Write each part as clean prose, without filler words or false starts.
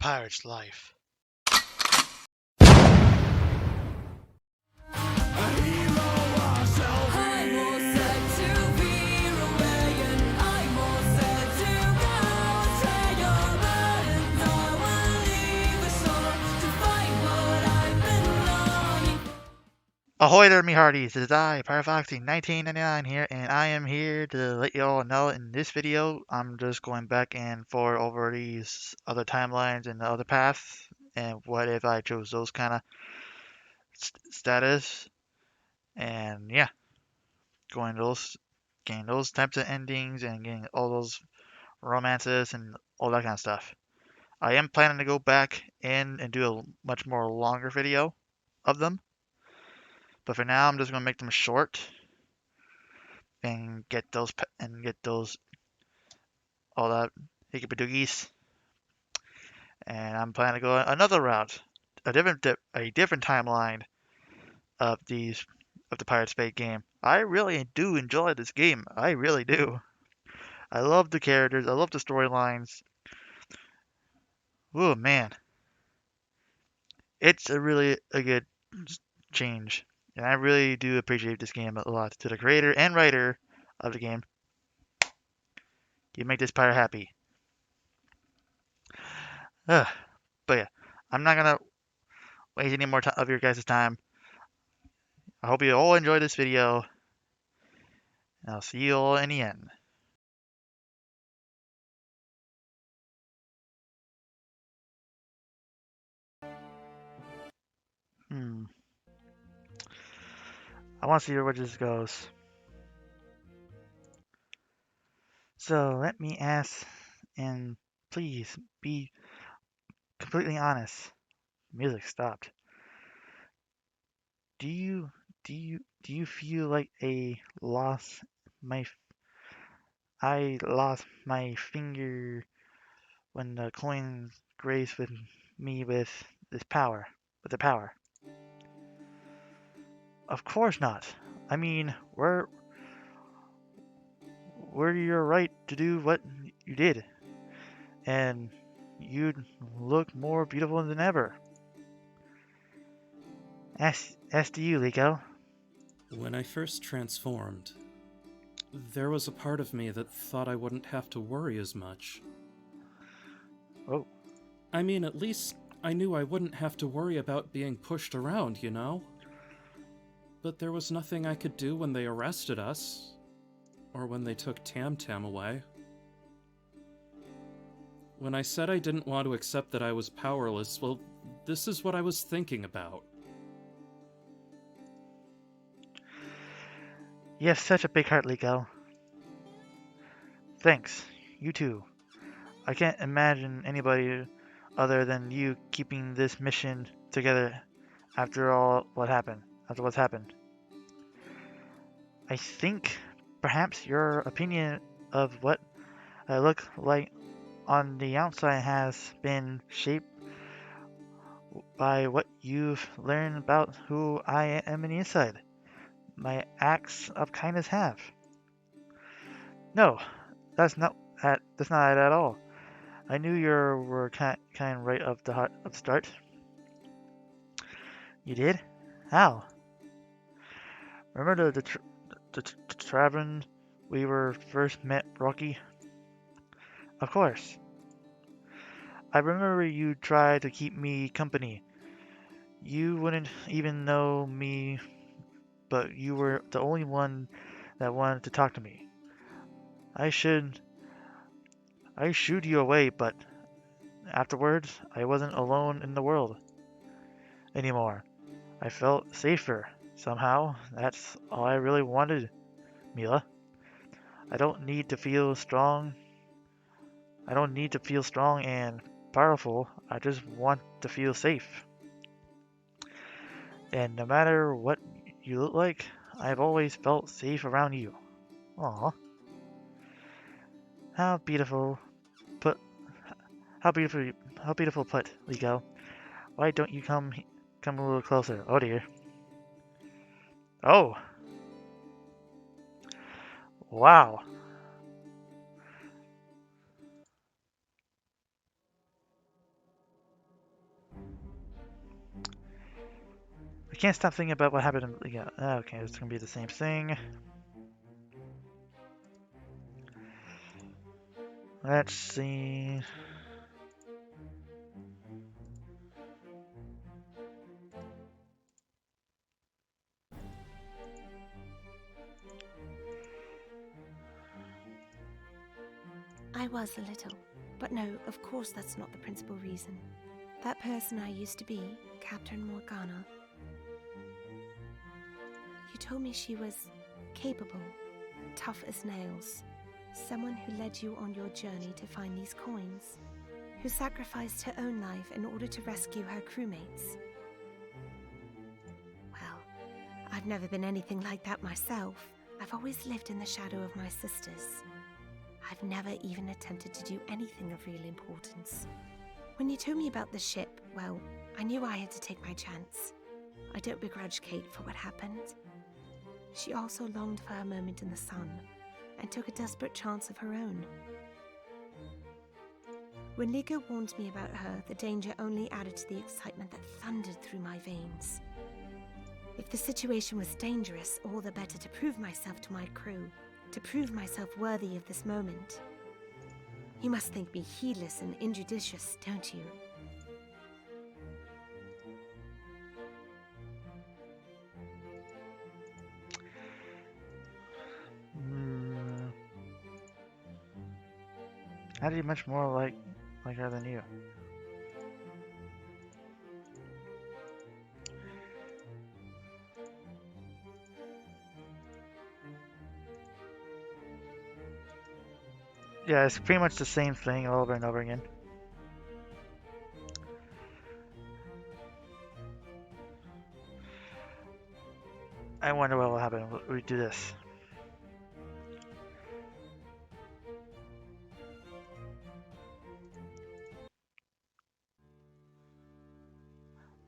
pirate's life. Ahoy there, me hearties! It is I, Pyrofoxy 1999 here, and I am here to let you all know in this video, I'm just going back and forth over these other timelines and the other paths, and what if I chose those kind of status, and yeah, getting those types of endings and getting all those romances and all that kind of stuff. I am planning to go back in and do a much more longer video of them, but for now I'm just gonna make them short and get those all that hickapadoogies. And I'm planning to go another route, a different timeline of the Pirates Bay game. I really do enjoy this game. I really do. I love the characters. I love the storylines. Oh man, it's a good change, and I really do appreciate this game a lot. To the creator and writer of the game, you make this pirate happy. Ugh. But yeah, I'm not gonna waste any more of your guys' time. I hope you all enjoyed this video, and I'll see you all in the end. Hmm. I want to see where this goes. So let me ask, and please be completely honest. Music stopped. Do you do you feel like my I lost my finger when the coin graced with me with the power? Of course not. I mean, were your right to do what you did, and you'd look more beautiful than ever. As to you, Liko. When I first transformed, there was a part of me that thought I wouldn't have to worry as much. Oh, I mean, at least I knew I wouldn't have to worry about being pushed around, you know? But there was nothing I could do when they arrested us, or when they took Tam Tam away. When I said I didn't want to accept that I was powerless, well, this is what I was thinking about. you have such a big heart, Liko. Thanks. You too. I can't imagine anybody other than you keeping this mission together after what's happened. I think perhaps your opinion of what I look like on the outside has been shaped by what you've learned about who I am in the inside. My acts of kindness have. No, that's not it at all. I knew you were kind right of the start. You did? How? Remember the tavern we were first met, Rocky? Of course. I remember you tried to keep me company. You wouldn't even know me, but you were the only one that wanted to talk to me. I should I shooed you away, but afterwards I wasn't alone in the world anymore. I felt safer. Somehow, that's all I really wanted, Mila. I don't need to feel strong. I don't need to feel strong and powerful. I just want to feel safe. And no matter what you look like, I've always felt safe around you. Aw, how beautiful. Put how beautiful how beautiful put, Liko. Why don't you come a little closer? Oh dear. Oh, wow. can't stop thinking about what happened. Yeah, okay, it's gonna be the same thing. Let's see. I was a little. But no, of course that's not the principal reason. That person I used to be, Captain Morgana, you told me she was capable, tough as nails. Someone who led you on your journey to find these coins. Who sacrificed her own life in order to rescue her crewmates. Well, I've never been anything like that myself. I've always lived in the shadow of my sisters. I've never even attempted to do anything of real importance. When you told me about the ship, well, I knew I had to take my chance. I don't begrudge Kate for what happened. She also longed for her moment in the sun, and took a desperate chance of her own. When Liga warned me about her, the danger only added to the excitement that thundered through my veins. If the situation was dangerous, all the better to prove myself to my crew, to prove myself worthy of this moment. You must think me heedless and injudicious, don't you? How do you much more like her than you? Yeah, it's pretty much the same thing over and over again. I wonder what will happen when we do this.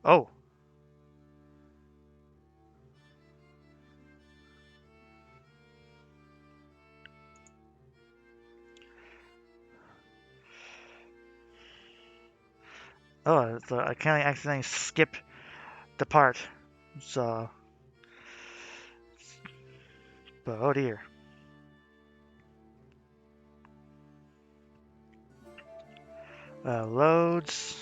Oh! Oh, so I can't accidentally skip the part. So, but oh dear. Loads.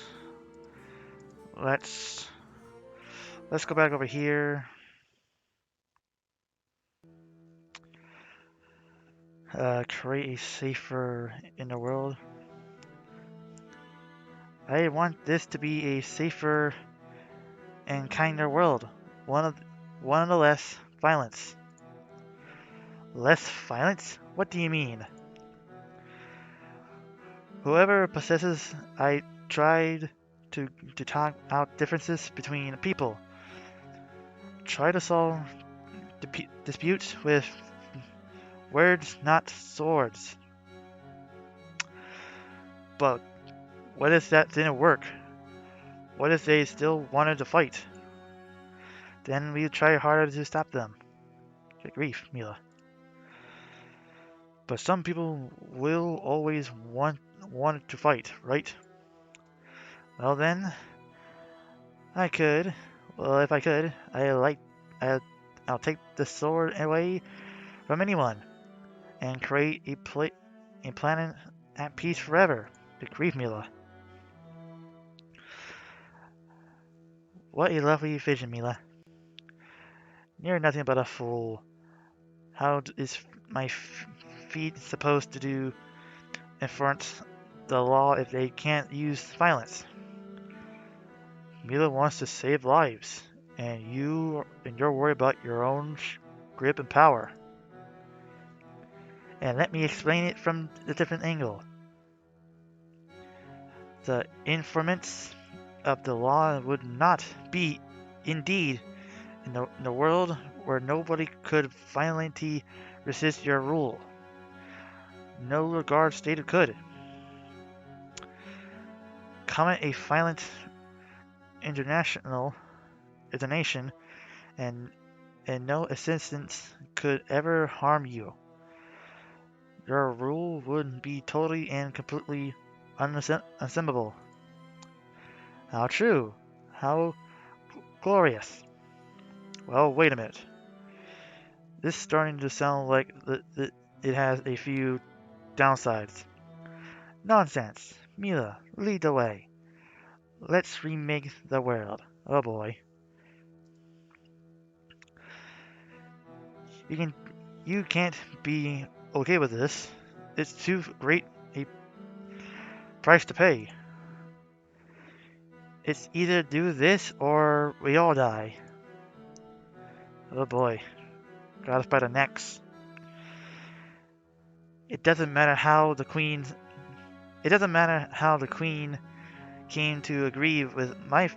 Let's go back over here. Create a safer inner world. I want this to be a safer and kinder world. One of the less violence. Less violence? What do you mean? Whoever possesses, I tried to talk out differences between people. Try to solve disputes with words, not swords. But what if that didn't work? What if they still wanted to fight? Then we try harder to stop them. Good grief, Mila. But some people will always want to fight, right? Well then, I could. Well, if I could, I, I'll take the sword away from anyone and create a planet at peace forever. Good grief, Mila. What a lovely vision, Mila. You're nothing but a fool. How is my feet supposed to do enforce the law if they can't use violence? Mila wants to save lives, and you're worried about your own grip and power. And let me explain it from a different angle. The informants of the law would not be, indeed, in the world where nobody could violently resist your rule. No regard stated could. Commit a violent internation, and no assistance could ever harm you. Your rule would be totally and completely unassemblable. How true! How glorious! Well, wait a minute. This is starting to sound like it has a few downsides. Nonsense. Mila, lead the way. Let's remake the world. Oh boy. You can you can't be okay with this. It's too great a price to pay. It's either do this or we all die. Oh boy. Got us by the necks. It doesn't matter how the queen it doesn't matter how the queen came to agree with my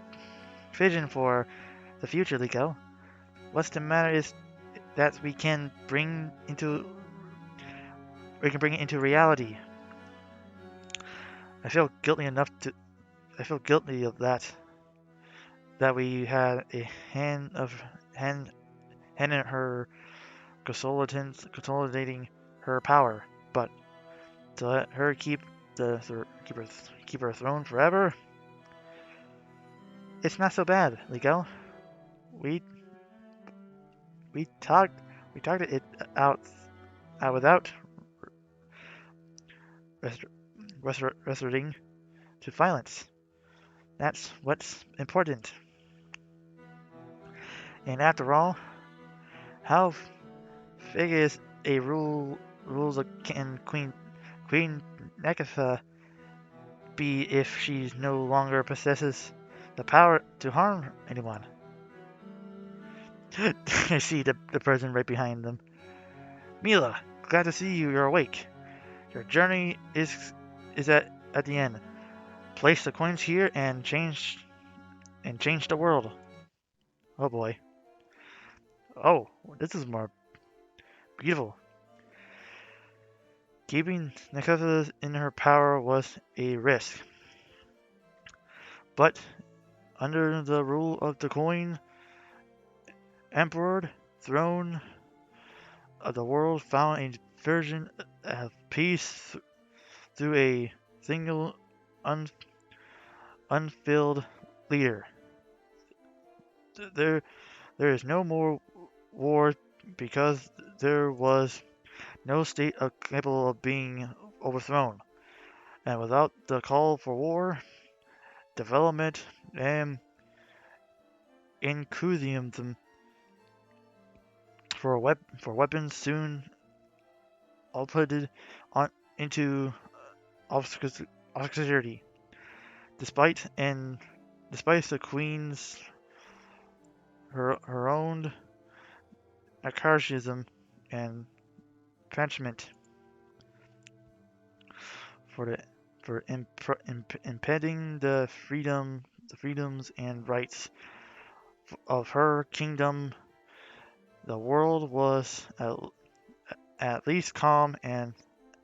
vision for the future, Liko. What's the matter is that we can bring it into reality. I feel guilty enough to I feel guilty of that we had a hand in her consolidating her power, but to let her keep her throne forever, it's not so bad, Liko. We we talked we talked it out without resorting to violence. That's what's important. And after all, how big is a rules can Queen Nekatha be if she no longer possesses the power to harm anyone? I see the person right behind them. Mila, glad to see you're awake. Your journey is at the end. Place the coins here and change the world. Oh boy. Oh, this is more beautiful. Keeping Nekatha in her power was a risk, but under the rule of the coin emperor throne of the world found a version of peace through a single un, unfilled leader. There, there is no more war because there was no state capable of being overthrown, and without the call for war, development, and enthusiasm for weapons soon outputted on into obscurity. Despite and despite the queen's her own archaism and punishment for the for impeding the freedoms and rights of her kingdom, the world was at least calm and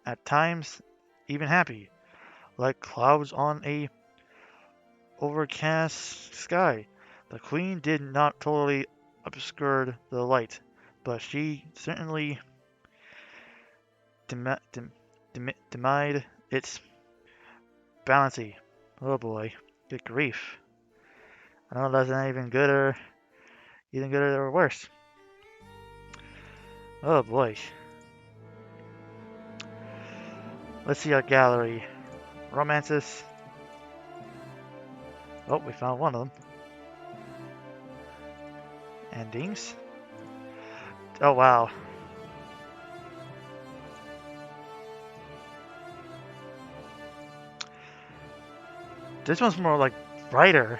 at times even happy, like clouds on a overcast sky. The queen did not totally obscure the light, but she certainly denied its balancy. Oh boy, good grief. I don't know if that's not even good or worse. Oh boy. Let's see our gallery. Romances. Oh, we found one of them. Endings. Oh wow. This one's more like brighter.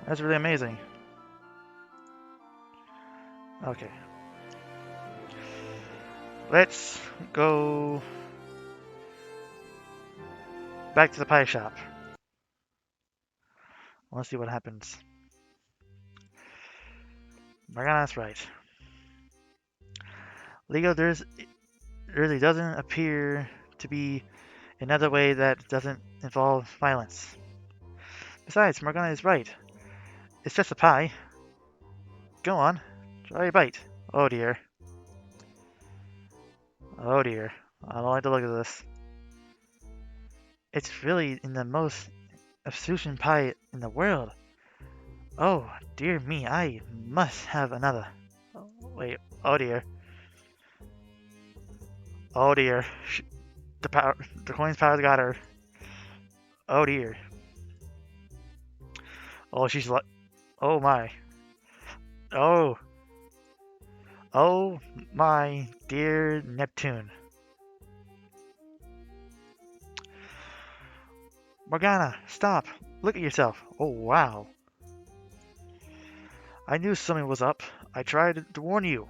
That's really amazing. Okay. Let's go back to the pie shop. Let's see what happens. Morgana's right. Lego, there's really doesn't appear to be another way that doesn't involve violence. Besides, Morgana is right. It's just a pie. Go on, try a bite. Oh dear. Oh dear. I don't like the look of this. It's really in the most obscene pie in the world. Oh, dear me, I must have another. Oh, wait, oh dear. Oh dear. The coin's power got her. Oh dear. Oh, she's like, oh my. Oh, oh my dear Neptune. Morgana, stop. Look at yourself. Oh wow. I knew something was up. I tried to warn you.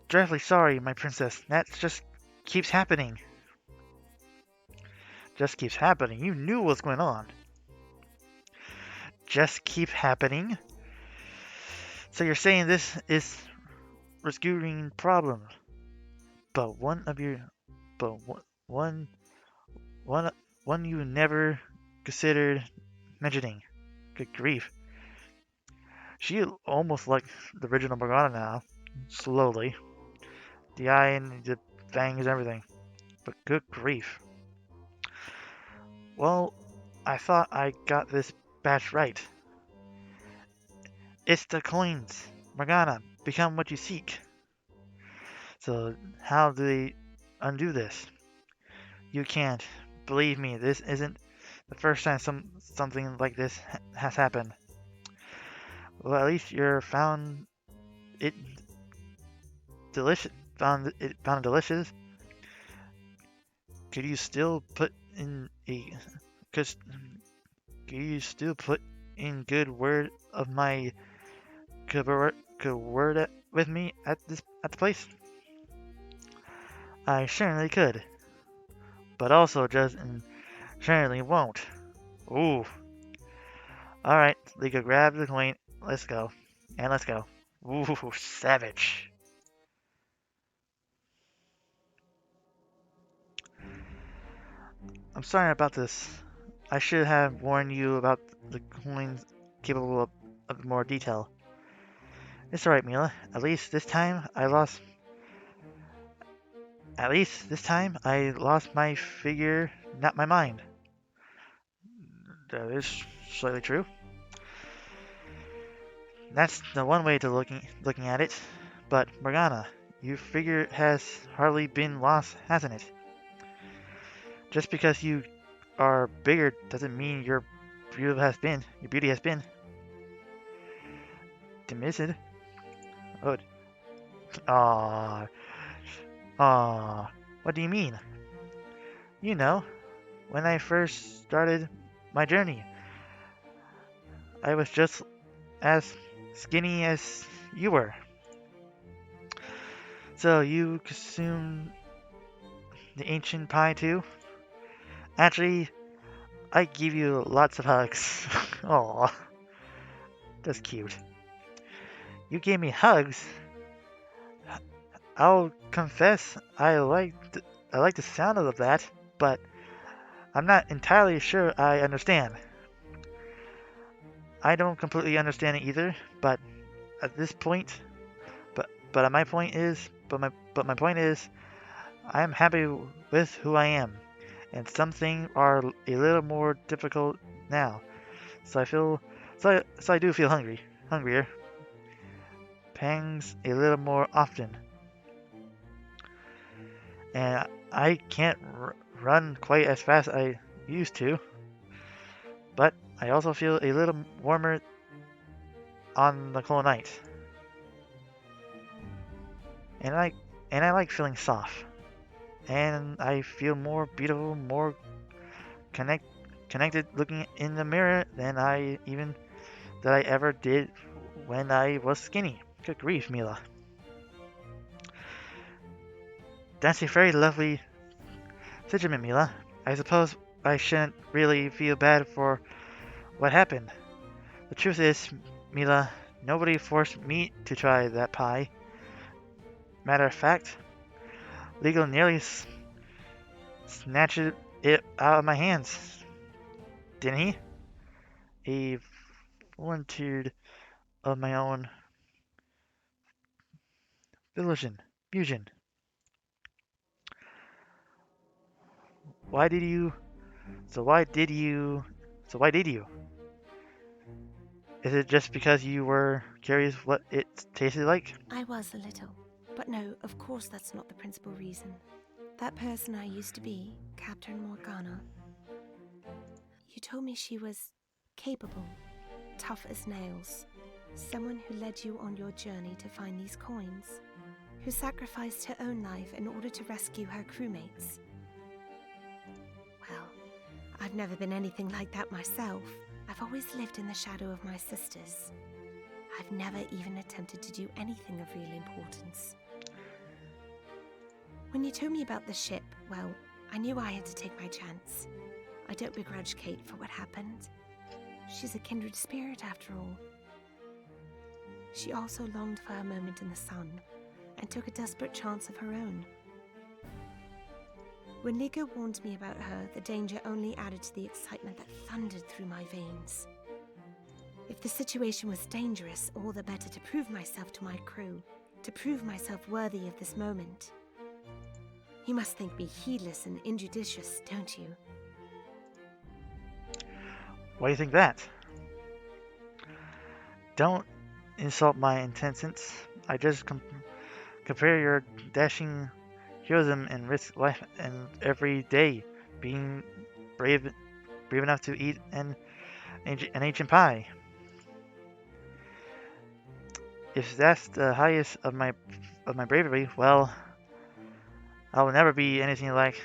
Dreadfully sorry, my princess. That just keeps happening. Just keeps happening. You knew what was going on. Just keep happening. So you're saying this is rescuing problem, but but one, one, one you never considered mentioning. Good grief. She almost like the original Morgana now. Slowly. The eye and the fangs and everything. But good grief. Well, I thought I got this batch right. It's the coins. Morgana, become what you seek. So how do they undo this? You can't. Believe me, this isn't the first time something like this has happened. Well, at least you're found it delicious. Found it delicious. Could you still put in a could, could you still put in good word of my good word with me at the place? I certainly could, but also just and certainly won't. Ooh. All right, Liga, grab the coin. Let's go, and let's go. Ooh, savage. I'm sorry about this. I should have warned you about the coins capable of more detail. It's alright, Mila. At least this time I lost my figure, not my mind. That is slightly true. That's the one way to looking at it. But Morgana, your figure has hardly been lost, hasn't it? Just because you are bigger doesn't mean your beauty has been diminished. Oh, ah, ah. What do you mean? You know, when I first started my journey, I was just as skinny as you were. So you consumed the ancient pie too? Actually, I give you lots of hugs. Aw, that's cute. You gave me hugs? I'll confess I like the sound of that, but I'm not entirely sure I understand. I don't completely understand it either, but at this point, but my point is, I am happy with who I am, and some things are a little more difficult now. So I feel, so I do feel hungrier, pangs a little more often, and I can't run quite as fast as I used to. But I also feel a little warmer on the cold night, and I like feeling soft, and I feel more beautiful, more connect connected looking in the mirror than I ever did when I was skinny. Good grief, Mila. That's a very lovely sentiment, Mila. I suppose I shouldn't really feel bad for what happened. The truth is, Mila, nobody forced me to try that pie. Matter of fact, Legal nearly snatched it out of my hands, didn't he? A volunteered of my own volition. Fusion. Why did you? So why did you? So why did you? Is it just because you were curious what it tasted like? I was a little. But no, of course that's not the principal reason. That person I used to be, Captain Morgana, you told me she was capable, tough as nails. Someone who led you on your journey to find these coins. Who sacrificed her own life in order to rescue her crewmates. Well, I've never been anything like that myself. I've always lived in the shadow of my sisters. I've never even attempted to do anything of real importance. When you told me about the ship, well, I knew I had to take my chance. I don't begrudge Kate for what happened. She's a kindred spirit after all. She also longed for a moment in the sun and took a desperate chance of her own. When Ligo warned me about her, the danger only added to the excitement that thundered through my veins. If the situation was dangerous, all the better to prove myself to my crew, to prove myself worthy of this moment. You must think me heedless and injudicious, don't you? Why do you think that? Don't insult my intentions. I just compare your dashing heroism and risk life and every day being brave enough to eat an ancient pie. If that's the highest of my bravery, well, I will never be anything like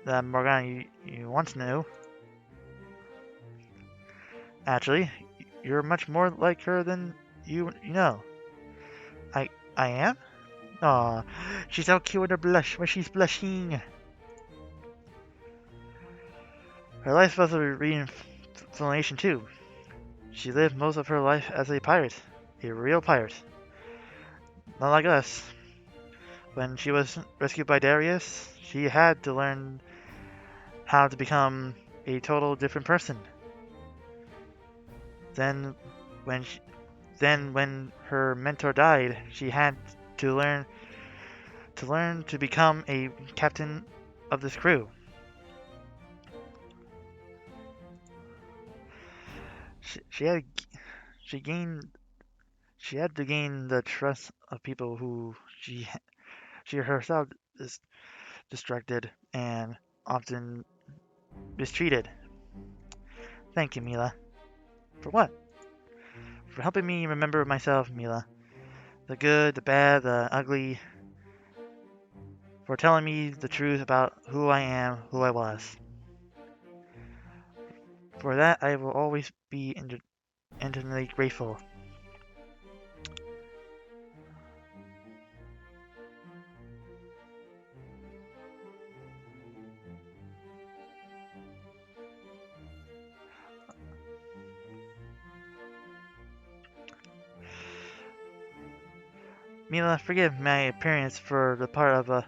the Morgana you once knew. Actually, you're much more like her than you know. I am? Aw, she's so cute with her blush when she's blushing. Her life was a reincarnation too. She lived most of her life as a pirate, a real pirate. Not like us. When she was rescued by Darius, she had to learn how to become a total different person. Then, when she, when her mentor died, she had to learn to become a captain of this crew. She had she gained she had to gain the trust of people who she herself is distracted and often mistreated. Thank you, Mila. For what? For helping me remember myself, Mila. The good, the bad, the ugly. For telling me the truth about who I am, who I was. For that, I will always be infinitely grateful. Mila, forgive my appearance for the part of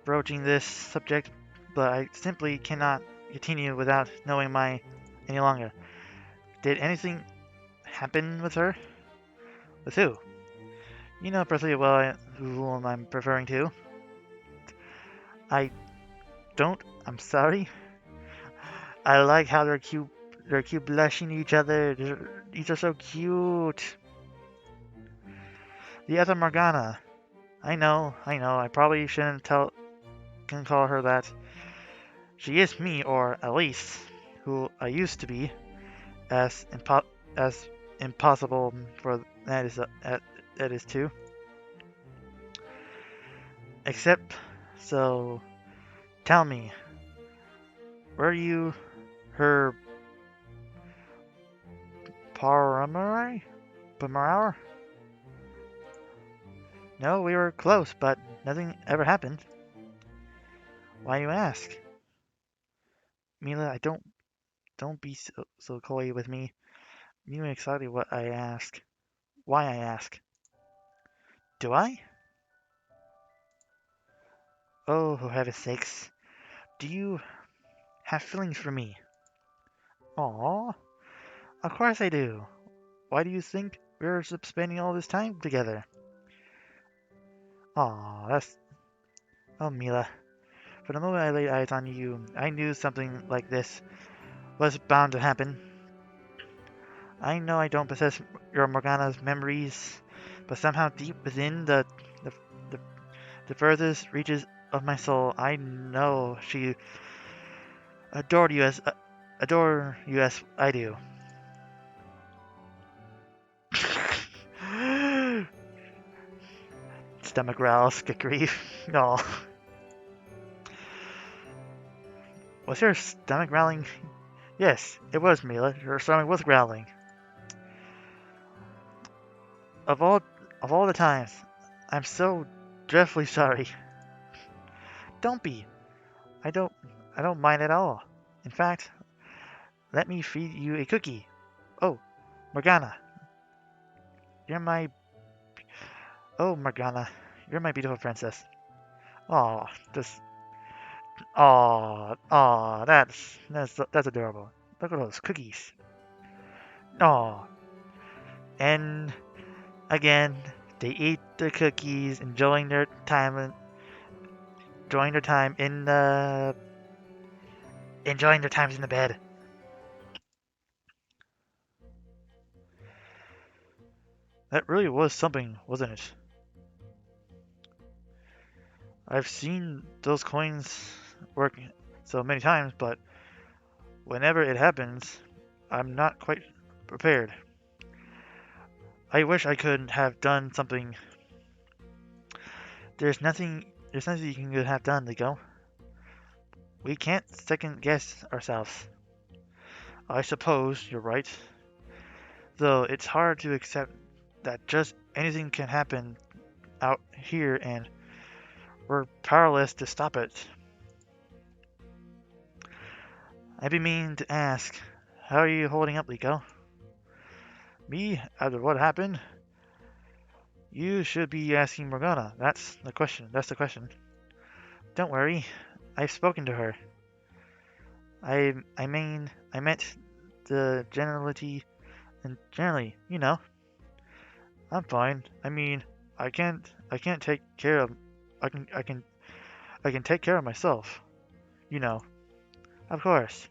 broaching this subject, but I simply cannot continue without knowing any longer. Did anything happen with her? With who? You know perfectly well whom I'm referring to. I don't. I'm sorry. I like how they're cute. They're cute, blushing each other. These are so cute. The other Morgana. I know. I probably shouldn't can call her that. She is me, or at least who I used to be. As as impossible for that is too. Except, so tell me, were you her Paramore? Paramore? No, we were close, but nothing ever happened. Why you ask? Mila, I don't be so coy with me. You know exactly what I ask. Why I ask. Do I? Oh, for heaven's sakes. Do you have feelings for me? Aw, of course I do. Why do you think we're spending all this time together? Aw, that's... Oh, Mila. From the moment I laid eyes on you, I knew something like this was bound to happen. I know I don't possess your Morgana's memories, but somehow deep within the, the, the furthest reaches of my soul, I know she adored you as adore you as I do. Stomach growls, good grief. No. Was your stomach growling? Yes, it was, Mila. Your stomach was growling. Of all of all the times, I'm so dreadfully sorry. Don't be. I don't I don't mind at all. In fact, let me feed you a cookie. Oh, Morgana, you're my Morgana, you're my beautiful princess. Aw, this aw, that's adorable. Look at those cookies. Aw, and again, they eat the cookies, enjoying their time in the enjoying their times in the bed. That really was something, wasn't it? I've seen those coins work so many times, but whenever it happens, I'm not quite prepared. I wish I could have done something. There's nothing you can have done, Liko. We can't second guess ourselves. I suppose you're right, though it's hard to accept that just anything can happen out here and we're powerless to stop it. I'd be mean to ask, how are you holding up, Liko? Me, after what happened? You should be asking Morgana. That's the question. That's the question. Don't worry. I've spoken to her. I meant the generality and generally, I'm fine. I can't take care of I can I can I can take care of myself. You know. Of course.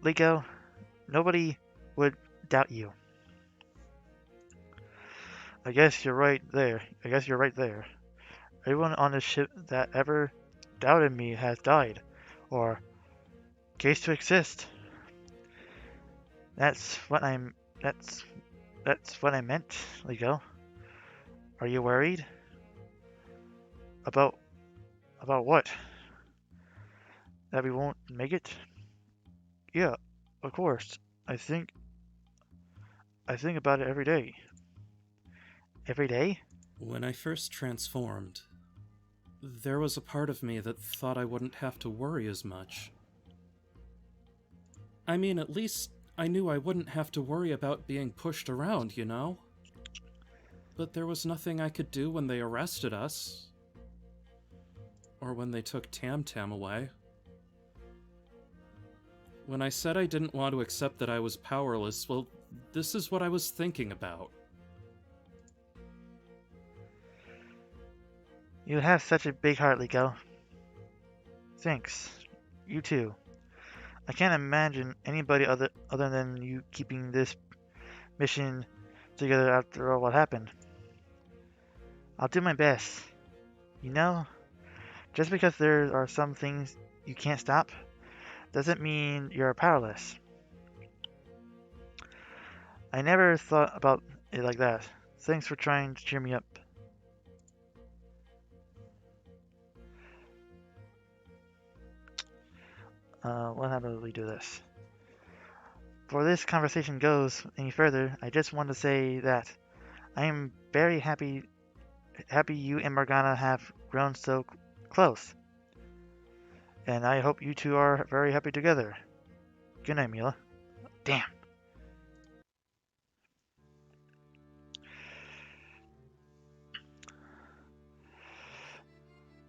Liko, nobody would doubt you. I guess you're right there. Everyone on this ship that ever doubted me has died, or ceased to exist. That's what I'm. That's that's what I meant, Liko. Are you worried about what? That we won't make it? Yeah, of course. I think I think about it every day. Every day? When I first transformed, there was a part of me that thought I wouldn't have to worry as much. I mean, at least I knew I wouldn't have to worry about being pushed around, you know? But there was nothing I could do when they arrested us. Or when they took Tam Tam away. When I said I didn't want to accept that I was powerless, well, this is what I was thinking about. You have such a big heart, Liko. Thanks. You too. I can't imagine anybody other than you keeping this mission together after all what happened. I'll do my best. You know, just because there are some things you can't stop doesn't mean you're powerless. I never thought about it like that. Thanks for trying to cheer me up. How do we do this? Before this conversation goes any further, I just want to say that I am very happy you and Morgana have grown so close, and I hope you two are very happy together. Good night, Mila. Damn.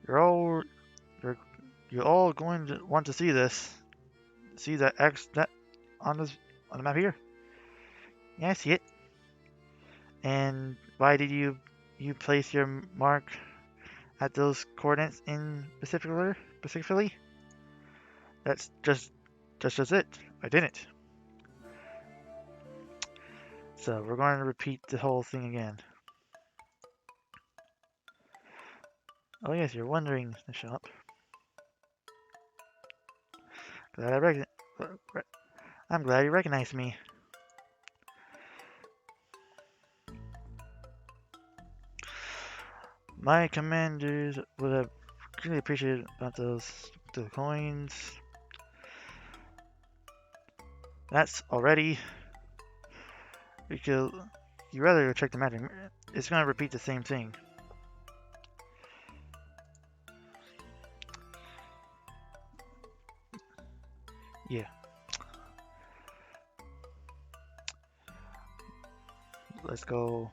You're all you're you're all going to want to see this. See that X that on this on the map here? Yeah, I see it. And why did you place your mark at those coordinates in specifically? That's just it. I didn't. So we're going to repeat the whole thing again. Oh yes, you're wondering the shop. I'm glad you recognized me. My commanders would have really appreciated about the coins. That's already because you rather check the magic. It's gonna repeat the same thing. Yeah. Let's go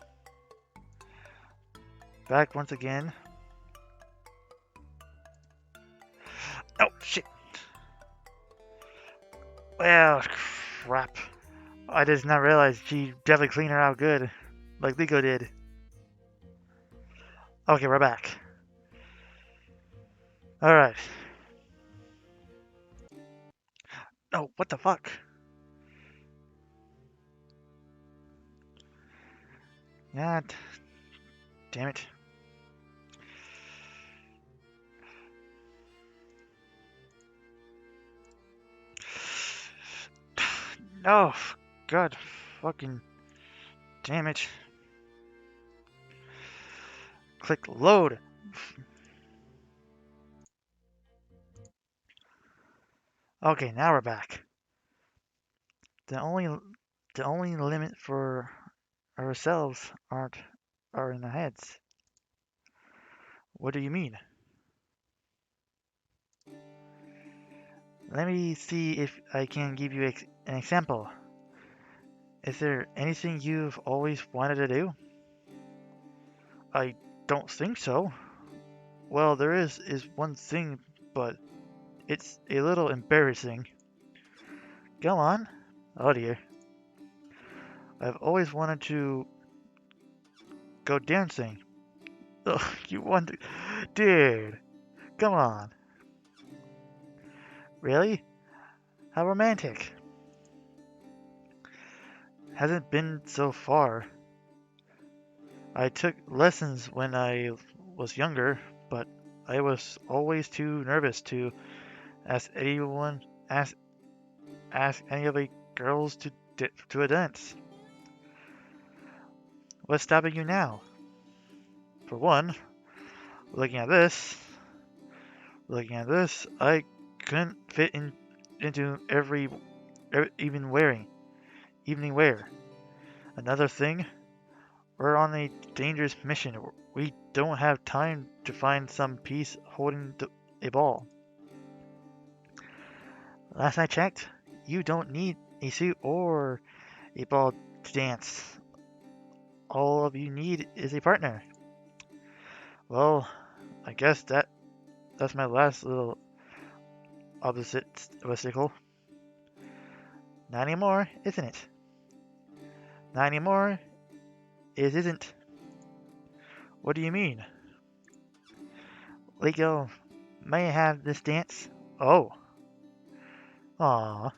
back once again. Oh shit! Well, crap. I did not realize she definitely cleaned her out good, like Liko did. Okay, we're back. Alright. Oh, what the fuck? God damn it. No, God fucking damn it. Click load. Okay, now we're back. The only limit for ourselves are in the heads. What do you mean? Let me see if I can give you an example. Is there anything you've always wanted to do? I don't think so. Well, there is one thing, but it's a little embarrassing. Go on. Oh dear. I've always wanted to go dancing. Ugh, you want to... Dude, come on. Really? How romantic. Hasn't been so far. I took lessons when I was younger, but I was always too nervous to ask anyone ask ask any of the girls to a dance. What's stopping you now? For one, looking at this, I couldn't fit into even evening wear. Another thing, we're on a dangerous mission. We don't have time to find some piece holding a ball. Last I checked, you don't need a suit or a ball to dance. All of you need is a partner. Well, I guess that's my last little obstacle. Not anymore, isn't it? Not anymore, it isn't. What do you mean? Lego, may I have this dance? Oh. Aw.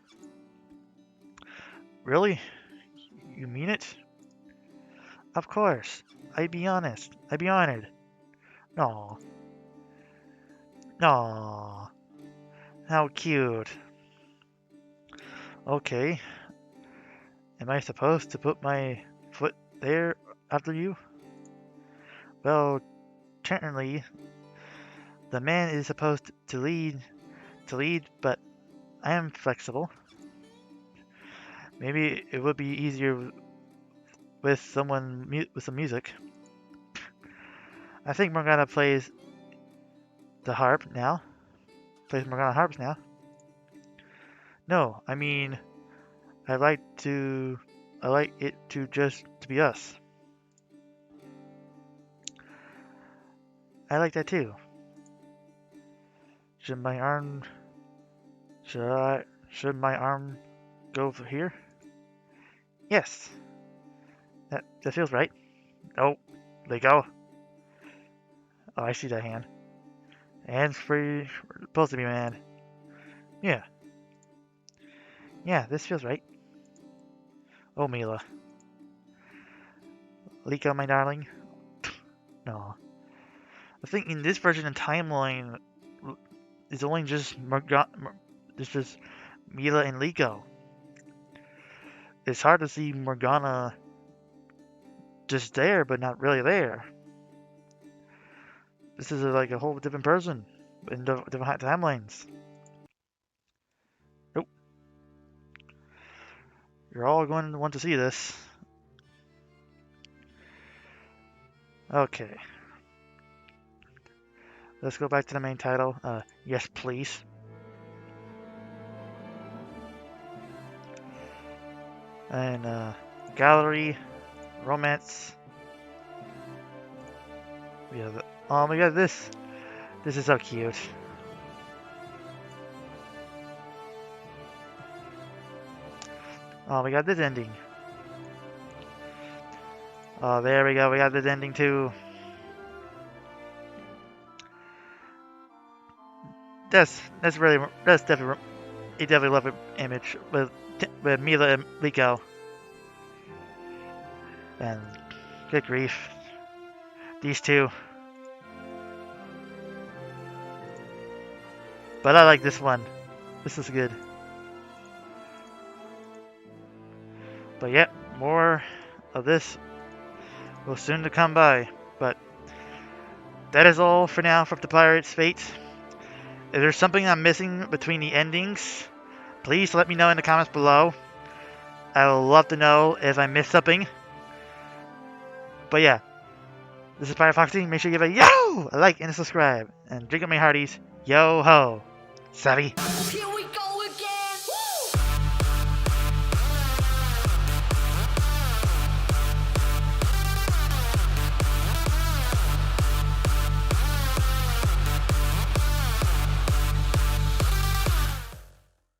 Really? You mean it? Of course. I'd be honest. I'd be honored. Aw. Aw. How cute. Okay. Am I supposed to put my foot there after you? Well, technically, the man is supposed to lead, but I am flexible. Maybe it would be easier with with some music. I think Morgana plays the harp now. Plays Morgana harps now. No, I mean, I like to, I like it to just to be us. I like that too. Should my arm, should my arm go over here? Yes, that feels right. Oh, let go. Oh, I see that hand. Hands free, supposed to be, man. Yeah, yeah, this feels right. Oh, Mila. Liko, my darling. No. I think in this version of timeline, it's only just it's just Mila and Liko. It's hard to see Morgana just there, but not really there. This is like a whole different person in different timelines. Nope. You're all going to want to see this. Okay. Let's go back to the main title. Yes, please. And gallery, romance. We have. Oh my god, this. This is so cute. Oh, we got this ending. Oh, there we go. We got this ending too. That's definitely a definitely lovely image with Mila and Liko. And good grief, these two. But I like this one. This is good. But yep, more of this will soon to come by. But that is all for now from the Pirate's Fate. If there's something I'm missing between the endings, please let me know in the comments below. I would love to know if I missed something. But yeah, this is Pirate Foxy. Make sure you give a like and a subscribe. And drink up my hearties. Yo ho. Savvy. Here we go.